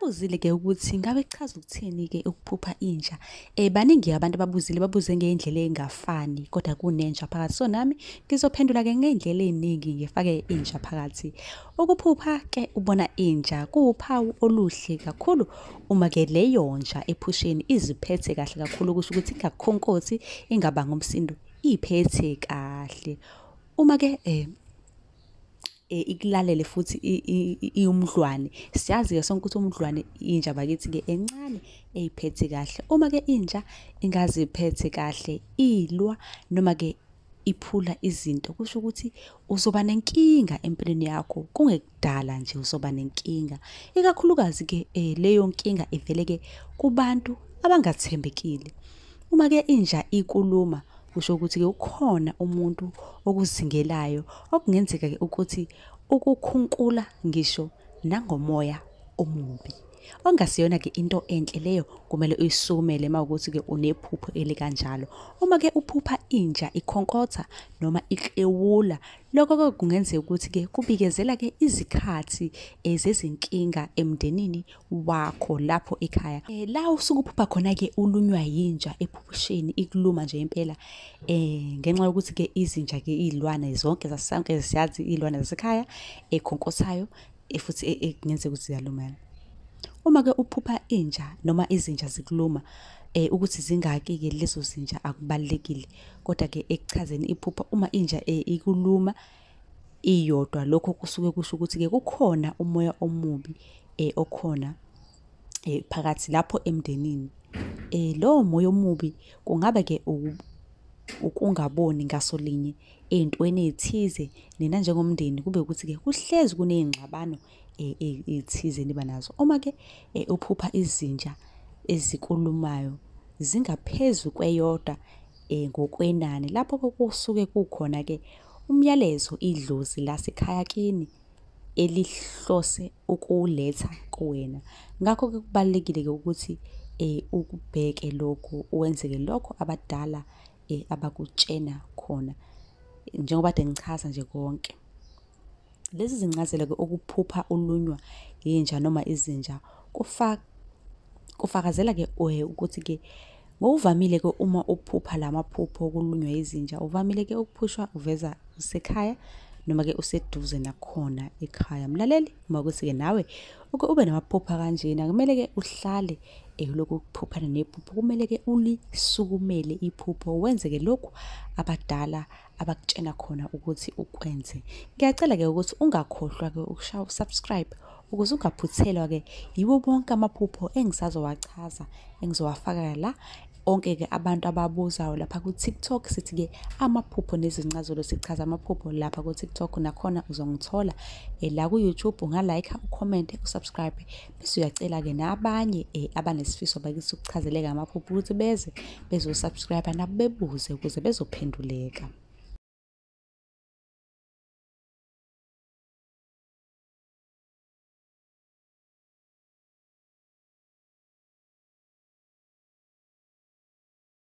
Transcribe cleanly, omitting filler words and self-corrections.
Usabuzile-ke ukuthi ngabe kuchaza ukuthini-ke ukuphupha inja? Baningi abantu babuze ngey'ndlela ey'ngafani kodwa kunenja phakathi. So nami ngizophendula-ke ngey'ndlela ey'ningi ngifake inja phakathi. Ukuphupha-ke ubona inja kuwuphawu oluhle kakhulu uma-ke leyo nja ephusheni iziphethe kahle kakhulu, kusho ukuthi ingakhonkothi, ingabanga umsindo, iphethe kahle. Uma-ke ikulalele futhi iwumdlwane. Siyazi-ke sonke ukuthi umdlwane inja bakithi-ke encane eyiphethe kahle. Uma-ke inja ingaziphethe kahle ilwa noma-ke iphula izinto, kusho ukuthi uzoba nenkinga empilweni yakho. Kungekudala nje uzoba nenkinga. Ikakhulukazi-ke leyo nkinga ivele-ke kubantu abangathembekile. Uma-ke inja ikuluma kusho ukuthi-ke ukhona umuntu okuzingelayo okungenzeka-ke ukuthi ukukhunkula ngisho nangomoya omubi. Okungasiyona-ke into enhle leyo, kumele uyisukumele mawukuthi-ke unephupho elikanjalo. Uma-ke uphupha inja ikhonkotha noma iklewula, lokho-ke kungenzeka ukuthi-ke kubikezela-ke izikhathi zezinkinga emndenini wakho lapho ekhaya. La usuke uphupha khona-ke ulunywa yinja ephusheni ikuluma nje impela. Ngenxa yokuthi-ke izinja-ke iy'lwane zonke sonke siyazi iy'lwane zasekhaya ekhonkothayo futhi ekungenzeka ukuthi ziyalumana. Uma-ke uphupha inja noma izinja zikuluma, ukuthi zingaki-ke lezo zinja akubalulekile. Kodwa-ke ekuchazeni iphupha, uma inja ikuluma iyodwa, lokho kusuke kusho ukuthi-ke kukhona umoya omubi okhona phakathi lapho emndenini. Lowo moya omubi kungaba-ke ukungaboni ngasolinye ey'ntweni ey'thize. Nina njengomndeni kube ukuthi-ke kuhlezi kuney'ngxabano ey'thize niba nazo. Uma-ke uphupha izinja ezikulumayo zingaphezu kweyodwa ngokwenani, lapho-ke kusuke kukhona-ke umyalezo, idlozi lasekhaya kini elihlose ukuletha kuwena. Ngakho-ke kubalulekile-ke ukuthi ukubheke lokhu, wenzeke lokho abadala abakutshena khona, njengoba kade ngichaza nje konke. Lezi zincazelo-ke ukuphupha ulunywa yinja noma izinja kufakazela-ke ukuthi-ke ngokuvamile-ke uma uphupha lamaphupho okulunywa izinja, uvamile-ke ukuphushwa uveza usekhaya noma-ke useduze nakhona ekhaya. Mlaleli, uma ukuthi-ke nawe ube namaphupho kanjena, kumele-ke uhlale lokhu ukuphuphana nephupho, kumele-ke ulisukumele iphupho, wenze-ke lokhu abadala abakutshena khona ukuthi ukwenze. Ngiyacela-ke ukuthi ungakhohlwa-ke ukushaya u-subscribe ukuze ungaphuthelwa-ke yiwo bonke amaphupho engisazowachaza, engizowafaka la. Onke-ke abantu ababuzayo lapha ku-TikTok, sithi-ke amaphupho nezincazelo, sichaza amaphupho lapha ku-TikTok. Nakhona uzongithola la ku-YouTube, ungalayikha, ucommente, usubscribe. Bese uyacela-ke nabanye abanesifiso bakithi ukuchazeleka amaphupho ukuthi beze bezosubscribe nabo bebuze ukuze bezophenduleka.